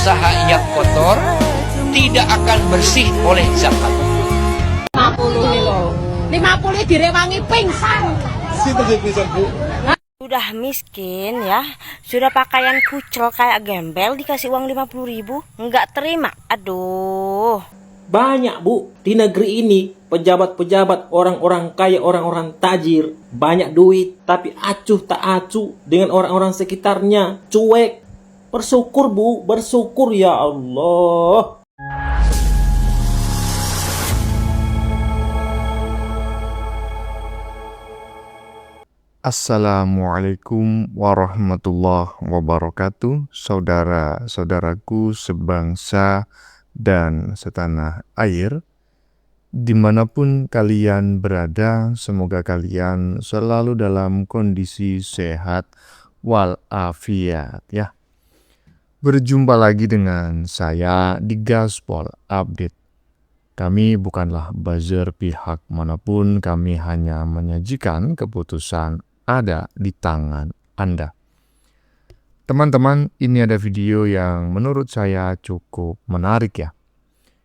usaha yang kotor tidak akan bersih oleh zakat. 50 nih loh. 50 direwangi pingsan. Sudah miskin ya, sudah pakaian kucel kayak gembel dikasih uang 50.000, nggak terima. Aduh. Banyak Bu, di negeri ini pejabat-pejabat, orang-orang kaya, orang-orang tajir, banyak duit, tapi acuh tak acuh dengan orang-orang sekitarnya, cuek. Bersyukur Bu, bersyukur ya Allah. Assalamualaikum warahmatullahi wabarakatuh, saudara-saudaraku sebangsa dan setanah air. Dimanapun kalian berada, semoga kalian selalu dalam kondisi sehat walafiat ya. Berjumpa lagi dengan saya di Gaspol Update. Kami bukanlah buzzer pihak manapun, kami hanya menyajikan keputusan ada di tangan Anda. Teman-teman, ini ada video yang menurut saya cukup menarik ya.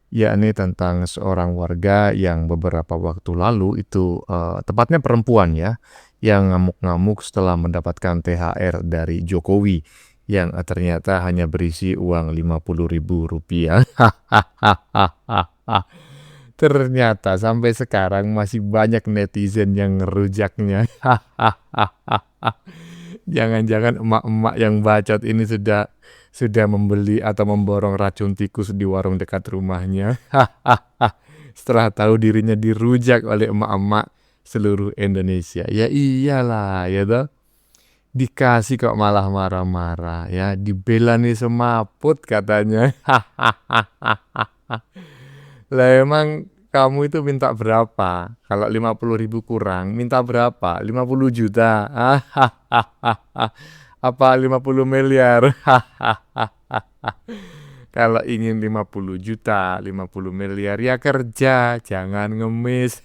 Yakni tentang seorang warga yang beberapa waktu lalu itu, tepatnya perempuan ya, yang ngamuk-ngamuk setelah mendapatkan THR dari Jokowi yang ternyata hanya berisi uang Rp50.000. Ternyata sampai sekarang masih banyak netizen yang ngerujaknya. Jangan-jangan emak-emak yang bacot ini sudah membeli atau memborong racun tikus di warung dekat rumahnya. Setelah tahu dirinya dirujak oleh emak-emak seluruh Indonesia. Ya iyalah ya toh. Dikasih kok malah marah-marah ya, dibela nih semaput katanya. Lah emang kamu itu minta berapa? Kalau 50.000 kurang, minta berapa? 50 juta? Apa 50 miliar? Kalau ingin 50 juta, 50 miliar ya kerja, jangan ngemis.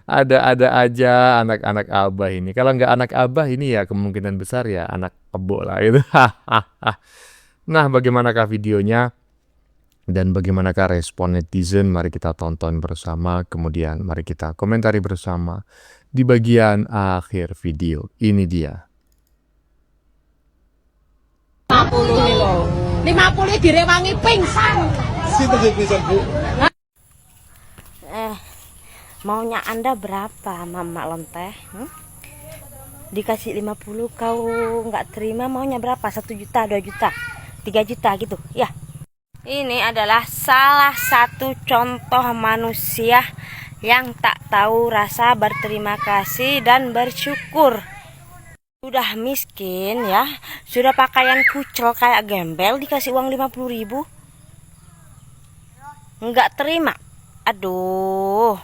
Ada aja anak-anak abah ini. Kalau nggak anak abah ini ya kemungkinan besar ya anak kebo lah itu. Nah, bagaimanakah videonya? Dan bagaimanakah respon netizen? Mari kita tonton bersama, kemudian mari kita komentari bersama di bagian akhir video. Ini dia. 50 nih loh. 50 direwangi pingsan. Maunya Anda berapa, Mama Lonteh? Dikasih 50 kau nggak terima, maunya berapa? 1 juta, 2 juta, 3 juta gitu ya. Ini adalah salah satu contoh manusia yang tak tahu rasa berterima kasih dan bersyukur. Sudah miskin ya, sudah pakaian kucel kayak gembel dikasih uang 50.000, nggak terima. Aduh.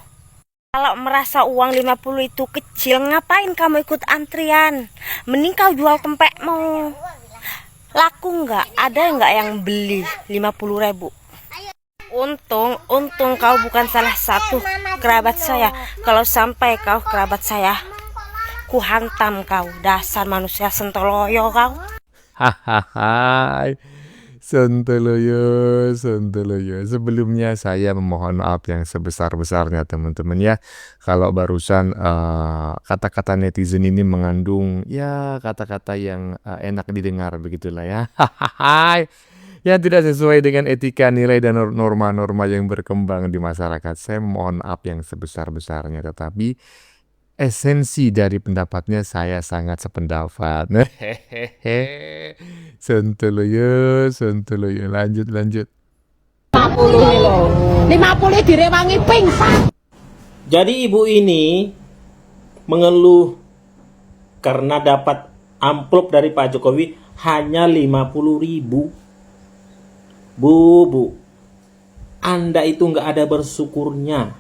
Kalau merasa uang 50 itu kecil, ngapain kamu ikut antrian? Mending kau jual tempekmu. Laku nggak? Ada nggak yang beli 50.000? Untung kau bukan salah satu kerabat saya. Kalau sampai kau kerabat saya, ku hantam kau. Dasar manusia sentoloyo kau. Hahaha. Sontoloyo. Sebelumnya saya memohon maaf yang sebesar-besarnya teman-teman ya. Kalau barusan kata-kata netizen ini mengandung ya kata-kata yang enak didengar begitulah ya. Yang tidak sesuai dengan etika, nilai dan norma-norma yang berkembang di masyarakat. Saya memohon maaf yang sebesar-besarnya, tetapi esensi dari pendapatnya saya sangat sependapat. Sontoloyo. Lanjut. 50 nih loh. 50 direwangi pingsan. Jadi ibu ini mengeluh karena dapat amplop dari Pak Jokowi hanya 50.000. Bu, Anda itu nggak ada bersyukurnya.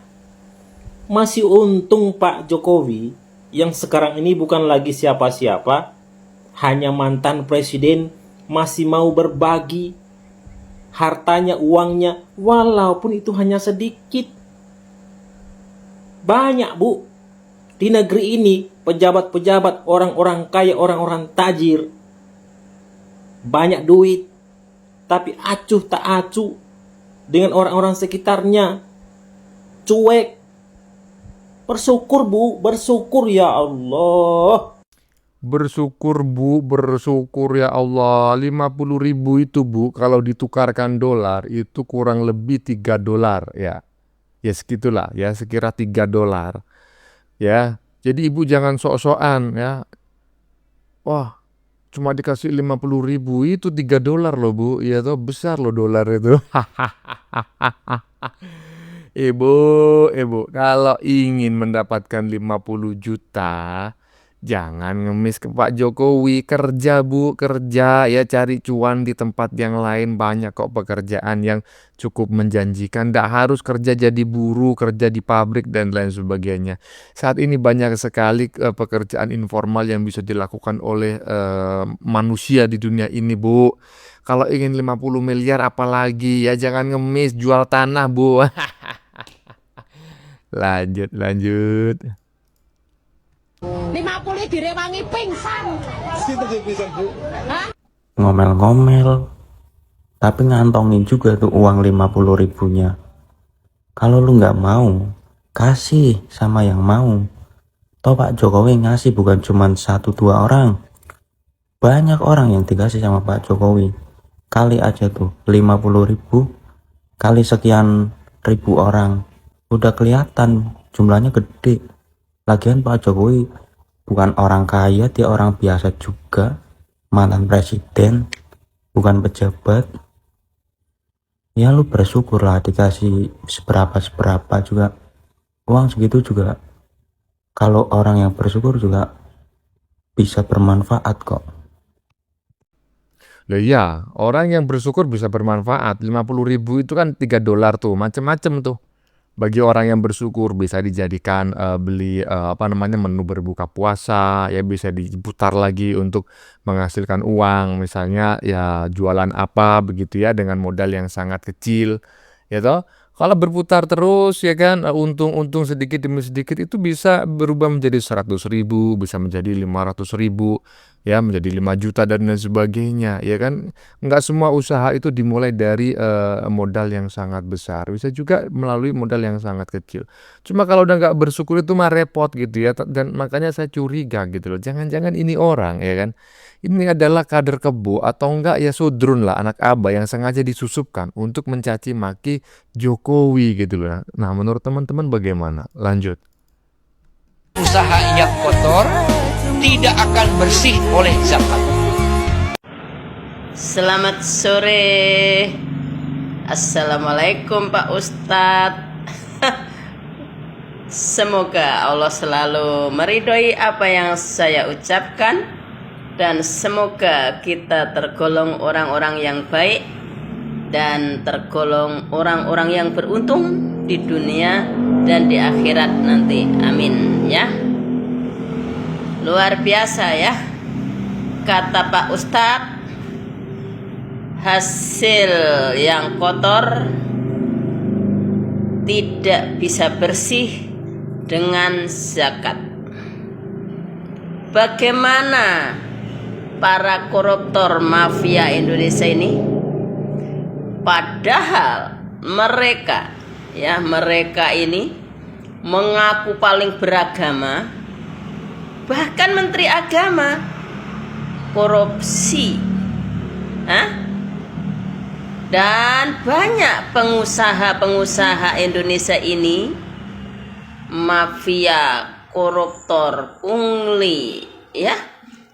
Masih untung Pak Jokowi yang sekarang ini bukan lagi siapa-siapa, hanya mantan presiden, masih mau berbagi hartanya, uangnya, walaupun itu hanya sedikit. Banyak Bu, di negeri ini pejabat-pejabat, orang-orang kaya, orang-orang tajir, banyak duit, tapi acuh tak acuh dengan orang-orang sekitarnya. Cuek. Bersyukur Bu, bersyukur ya Allah. Bersyukur Bu, bersyukur ya Allah. 50.000 itu Bu, kalau ditukarkan dolar itu kurang lebih 3 dolar ya. Ya segitulah ya, sekira 3 dolar. Ya, jadi Ibu jangan sok-sokan ya. Wah, cuma dikasih 50.000 itu 3 dolar loh Bu. Ya toh, besar loh dolar itu. Ibu, kalau ingin mendapatkan 50 juta, jangan ngemis ke Pak Jokowi. Kerja Bu, kerja ya, cari cuan di tempat yang lain. Banyak kok pekerjaan yang cukup menjanjikan. Nggak harus kerja jadi buruh, kerja di pabrik dan lain sebagainya. Saat ini banyak sekali pekerjaan informal yang bisa dilakukan oleh manusia di dunia ini Bu. Kalau ingin 50 miliar apalagi ya, jangan ngemis, jual tanah Bu. Lanjut. 50 direwangi pingsan. Ngomel-ngomel, tapi ngantongin juga tuh uang 50.000-nya. Kalau lu nggak mau, kasih sama yang mau. Toh Pak Jokowi ngasih bukan cuma 1-2 orang, banyak orang yang dikasih sama Pak Jokowi. Kali aja tuh 50.000 kali sekian ribu orang, udah kelihatan jumlahnya gede. Lagian Pak Jokowi bukan orang kaya, dia orang biasa juga, mantan presiden, bukan pejabat. Ya lu bersyukurlah dikasih seberapa juga. Uang segitu juga, kalau orang yang bersyukur juga bisa bermanfaat kok. Lah iya, orang yang bersyukur bisa bermanfaat. 50.000 itu kan 3 dolar tuh, macem-macem tuh. Bagi orang yang bersyukur bisa dijadikan beli menu berbuka puasa, ya bisa diputar lagi untuk menghasilkan uang, misalnya ya jualan apa begitu ya, dengan modal yang sangat kecil, ya toh. Kalau berputar terus ya kan, untung sedikit demi sedikit itu bisa berubah menjadi 100.000, bisa menjadi 500.000, ya menjadi 5 juta dan lain sebagainya, ya kan. Nggak semua usaha itu dimulai dari modal yang sangat besar, bisa juga melalui modal yang sangat kecil. Cuma kalau udah nggak bersyukur itu mah repot gitu ya, dan makanya saya curiga gitu loh, jangan-jangan ini orang ya kan, ini adalah kader kebo atau enggak ya sudrun lah, anak abah yang sengaja disusupkan untuk mencaci maki Jokowi gitu loh. Nah, menurut teman-teman bagaimana? Lanjut. Usaha yang kotor tidak akan bersih oleh zakat. Selamat sore. Assalamualaikum Pak Ustadz. Semoga Allah selalu meridhoi apa yang saya ucapkan, dan semoga kita tergolong orang-orang yang baik dan tergolong orang-orang yang beruntung di dunia dan di akhirat nanti. Amin ya. Luar biasa ya, kata Pak Ustadz, hasil yang kotor tidak bisa bersih dengan zakat. Bagaimana para koruptor mafia Indonesia ini? Padahal mereka ini mengaku paling beragama, bahkan menteri agama korupsi, dan banyak pengusaha Indonesia ini mafia, koruptor, pungli, ya.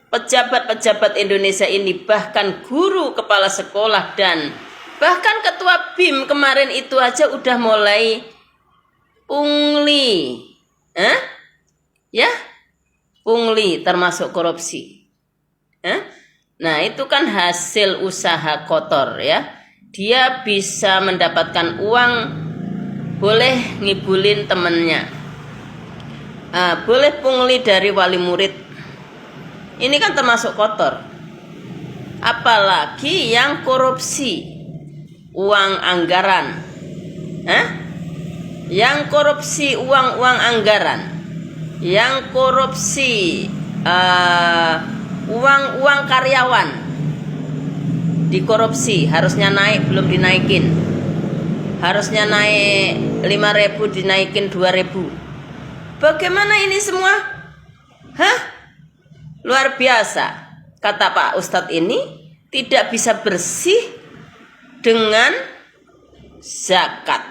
Pejabat-pejabat Indonesia ini, bahkan guru, kepala sekolah, dan bahkan ketua BIM kemarin itu aja udah mulai pungli, ya, pungli termasuk korupsi. Nah itu kan hasil usaha kotor ya. Dia bisa mendapatkan uang, boleh ngibulin temennya, boleh pungli dari wali murid. Ini kan termasuk kotor. Apalagi yang korupsi uang anggaran, yang korupsi uang anggaran, yang korupsi uang karyawan, dikorupsi, harusnya naik belum dinaikin. Harusnya naik 5.000 dinaikin 2.000. Bagaimana ini semua? Hah? Luar biasa. Kata Pak Ustadz ini tidak bisa bersih dengan zakat.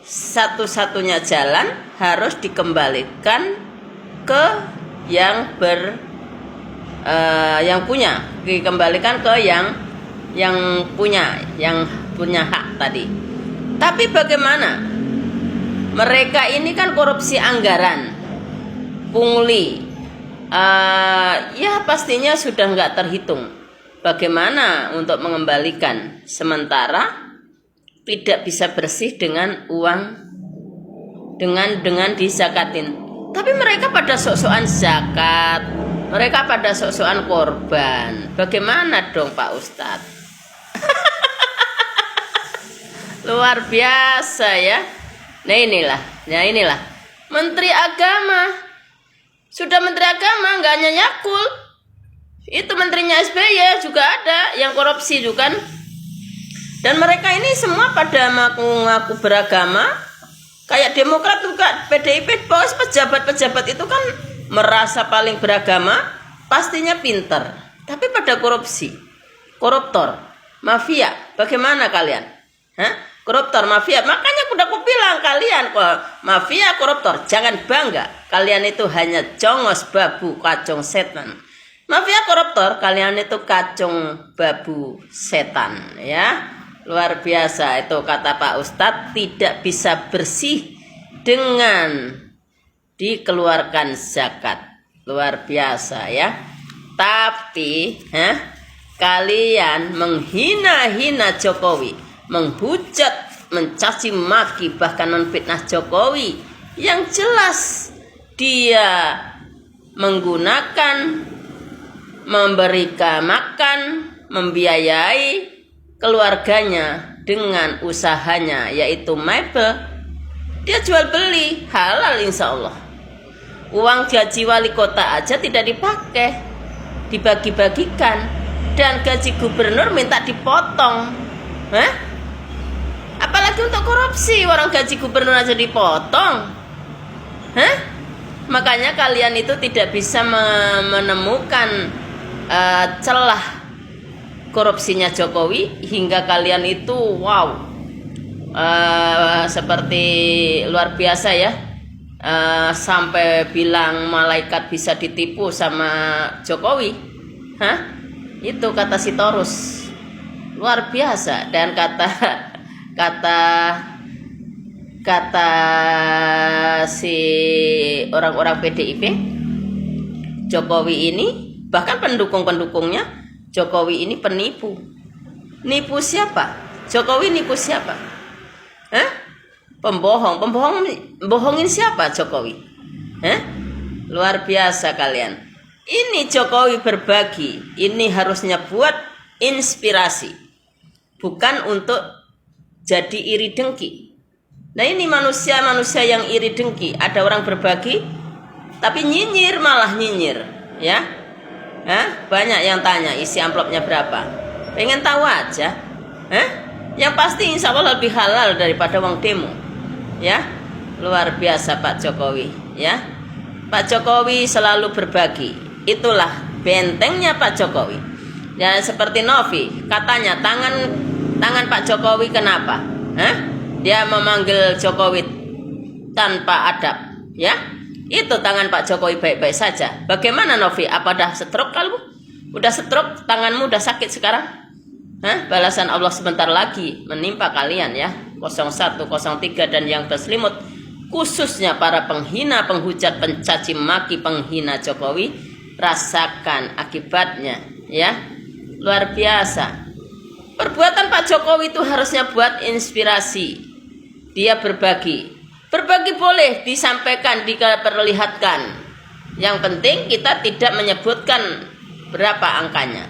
Satu-satunya jalan harus dikembalikan ke yang punya, dikembalikan ke yang punya hak tadi. Tapi bagaimana? Mereka ini kan korupsi anggaran, pungli, ya pastinya sudah nggak terhitung. Bagaimana untuk mengembalikan? Sementara tidak bisa bersih dengan uang, dengan disakatin. Tapi mereka pada sok-sokan zakat, mereka pada sok-sokan korban. Bagaimana dong Pak Ustadz? Luar biasa ya. Nah inilah Menteri Agama. Sudah Menteri Agama, nggak hanya Yakul. Itu menterinya SBY juga ada yang korupsi juga kan. Dan mereka ini semua pada mengaku beragama. Kayak Demokrat juga, PDIP, bos pejabat-pejabat itu kan merasa paling beragama, pastinya pinter. Tapi pada korupsi, koruptor, mafia. Bagaimana kalian? Hah? Koruptor, mafia. Makanya udah aku bilang kalian mafia, koruptor, jangan bangga. Kalian itu hanya jongos, babu, kacung setan. Mafia, koruptor, kalian itu kacung, babu, setan, ya. Luar biasa itu kata Pak Ustadz, tidak bisa bersih dengan dikeluarkan zakat. Luar biasa ya. Tapi kalian menghina-hina Jokowi, menghujat, mencaci maki, bahkan menfitnah Jokowi yang jelas dia menggunakan, memberikan makan, membiayai keluarganya dengan usahanya yaitu mebel. Dia jual beli halal insya Allah. Uang gaji wali kota aja tidak dipakai, dibagi-bagikan, dan gaji gubernur minta dipotong. Apalagi untuk korupsi, orang gaji gubernur aja dipotong. Makanya kalian itu tidak bisa menemukan celah korupsinya Jokowi hingga kalian itu seperti luar biasa ya, sampai bilang malaikat bisa ditipu sama Jokowi. Itu kata si Torus, luar biasa. Dan kata si orang-orang PDIP, Jokowi ini bahkan pendukung-pendukungnya, Jokowi ini penipu. Nipu siapa? Jokowi nipu siapa? Pembohong. Bohongin siapa Jokowi? Luar biasa kalian. Ini Jokowi berbagi. Ini harusnya buat inspirasi, bukan untuk jadi iri dengki. Nah ini manusia-manusia yang iri dengki. Ada orang berbagi tapi nyinyir, malah nyinyir ya. Banyak yang tanya isi amplopnya berapa, pengen tahu aja. Yang pasti insya Allah lebih halal daripada uang demo ya. Luar biasa Pak Jokowi ya. Pak Jokowi selalu berbagi, itulah bentengnya Pak Jokowi. Dan seperti Novi katanya tangan Pak Jokowi kenapa? Dia memanggil Jokowi tanpa adab ya. Itu tangan Pak Jokowi baik-baik saja. Bagaimana Novi? Apa dah stroke kalbu? Udah stroke, tanganmu udah sakit sekarang? Balasan Allah sebentar lagi menimpa kalian ya. 01, 03 dan yang berselimut, khususnya para penghina, penghujat, pencaci maki, penghina Jokowi, rasakan akibatnya ya. Luar biasa. Perbuatan Pak Jokowi itu harusnya buat inspirasi. Dia berbagi boleh disampaikan, diperlihatkan. Yang penting kita tidak menyebutkan berapa angkanya.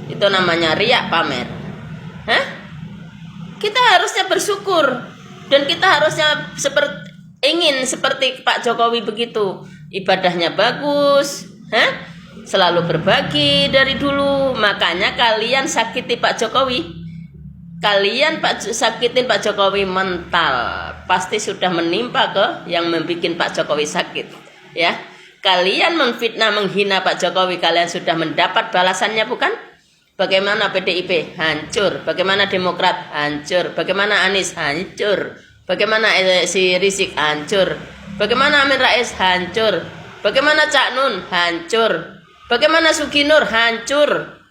Itu namanya riak pamer. Kita harusnya bersyukur, dan kita harusnya ingin seperti Pak Jokowi begitu. Ibadahnya bagus, selalu berbagi dari dulu. Makanya kalian sakiti Pak Jokowi. Kalian sakitin Pak Jokowi mental. Pasti sudah menimpa ke yang membuat Pak Jokowi sakit. Ya, kalian menfitnah, menghina Pak Jokowi, kalian sudah mendapat balasannya, bukan? Bagaimana PDIP? Hancur. Bagaimana Demokrat? Hancur. Bagaimana Anies? Hancur. Bagaimana si Rizik? Hancur. Bagaimana Amin Rais? Hancur. Bagaimana Cak Nun? Hancur. Bagaimana Sugi Nur? Hancur.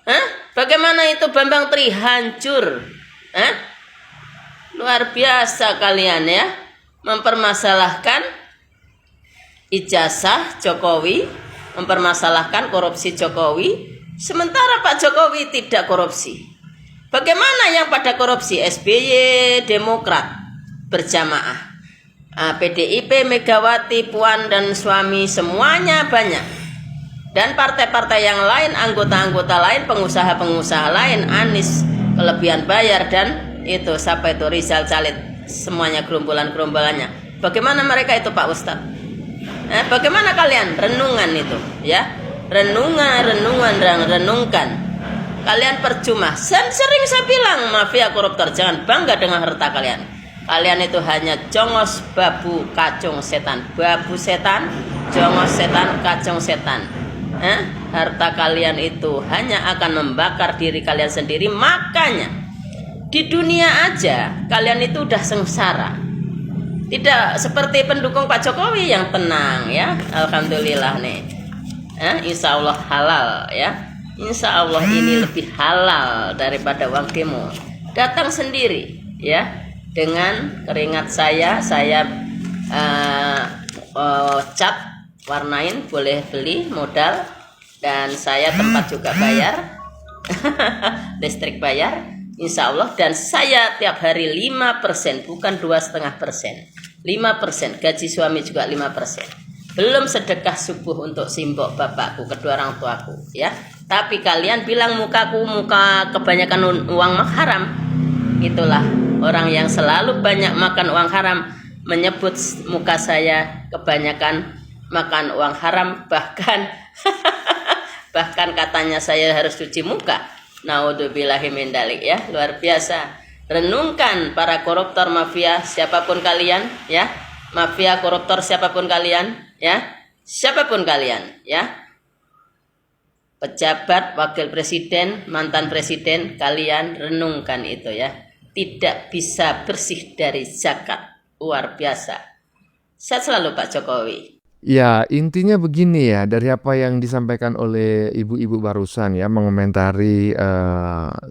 Hah? Bagaimana itu Bambang Tri? Hancur. Hah? Luar biasa kalian ya, mempermasalahkan ijazah Jokowi, mempermasalahkan korupsi Jokowi, sementara Pak Jokowi tidak korupsi. Bagaimana yang pada korupsi? SBY, Demokrat berjamaah, PDIP, Megawati, Puan dan suami, semuanya banyak. Dan partai-partai yang lain, anggota-anggota lain, pengusaha-pengusaha lain, Anies kelebihan bayar, dan itu siapa itu Rizal Calit, semuanya gerombolan-gerombolannya. Bagaimana mereka itu Pak Ustadz? Bagaimana kalian? Renungan itu ya, renungkan. Kalian percuma. Sering saya bilang, mafia koruptor, jangan bangga dengan harta kalian. Kalian itu hanya jongos, babu, kacung setan. Babu setan, jongos setan, kacung setan. Harta kalian itu hanya akan membakar diri kalian sendiri. Makanya di dunia aja kalian itu udah sengsara. Tidak seperti pendukung Pak Jokowi yang tenang ya. Alhamdulillah nih. Insya Allah halal ya. Insya Allah ini lebih halal daripada uang demo. Datang sendiri ya, dengan keringat saya cat, warnain, boleh beli modal, dan saya tempat juga bayar, listrik bayar, insya Allah. Dan saya tiap hari 5%, bukan 2,5%, 5%, gaji suami juga 5%. Belum sedekah subuh untuk simbok bapakku, kedua orang tuaku ya. Tapi kalian bilang muka kebanyakan uang haram. Itulah orang yang selalu banyak makan uang haram, menyebut muka saya kebanyakan makan uang haram, bahkan katanya saya harus cuci muka. Naudzubillahi min dzalik ya. Luar biasa. Renungkan para koruptor, mafia, siapapun kalian ya. Mafia koruptor siapapun kalian ya. Siapapun kalian ya. Pejabat, wakil presiden, mantan presiden, kalian renungkan itu ya. Tidak bisa bersih dari zakat. Luar biasa. Sehat selalu Pak Jokowi. Ya, intinya begini ya, dari apa yang disampaikan oleh ibu-ibu barusan ya, mengomentari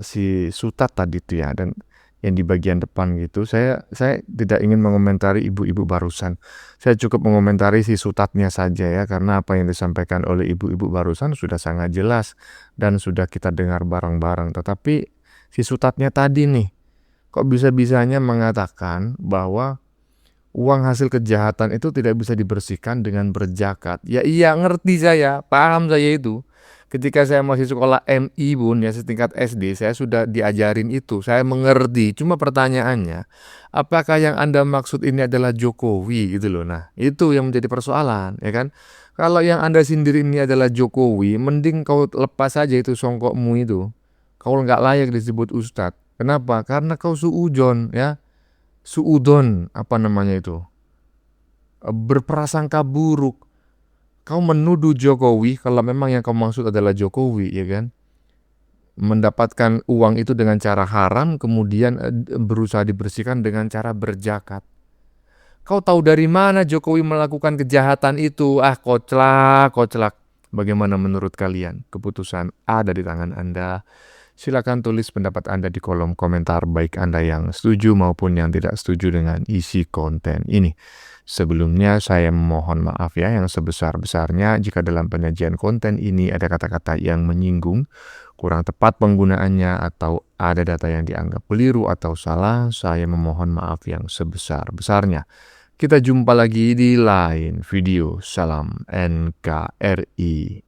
si Sutat tadi itu ya, dan yang di bagian depan gitu, saya tidak ingin mengomentari ibu-ibu barusan. Saya cukup mengomentari si Sutatnya saja ya, karena apa yang disampaikan oleh ibu-ibu barusan sudah sangat jelas dan sudah kita dengar bareng-bareng. Tetapi si Sutatnya tadi nih, kok bisa-bisanya mengatakan bahwa uang hasil kejahatan itu tidak bisa dibersihkan dengan berzakat. Ya iya, ngerti saya, paham saya itu. Ketika saya masih sekolah MI pun ya, setingkat SD, saya sudah diajarin itu. Saya mengerti. Cuma pertanyaannya, apakah yang Anda maksud ini adalah Jokowi gitu loh. Nah, itu yang menjadi persoalan, ya kan? Kalau yang Anda sindir ini adalah Jokowi, mending kau lepas saja itu songkokmu itu. Kau nggak layak disebut ustadz. Kenapa? Karena kau suujon ya. Suudon, apa namanya itu, berprasangka buruk. Kau menuduh Jokowi kalau memang yang kau maksud adalah Jokowi, ya kan? Mendapatkan uang itu dengan cara haram, kemudian berusaha dibersihkan dengan cara berzakat. Kau tahu dari mana Jokowi melakukan kejahatan itu? Koclak. Bagaimana menurut kalian? Keputusan ada di tangan Anda. Silakan tulis pendapat Anda di kolom komentar, baik Anda yang setuju maupun yang tidak setuju dengan isi konten ini. Sebelumnya saya mohon maaf ya yang sebesar-besarnya jika dalam penyajian konten ini ada kata-kata yang menyinggung, kurang tepat penggunaannya, atau ada data yang dianggap keliru atau salah. Saya memohon maaf yang sebesar-besarnya. Kita jumpa lagi di lain video. Salam NKRI.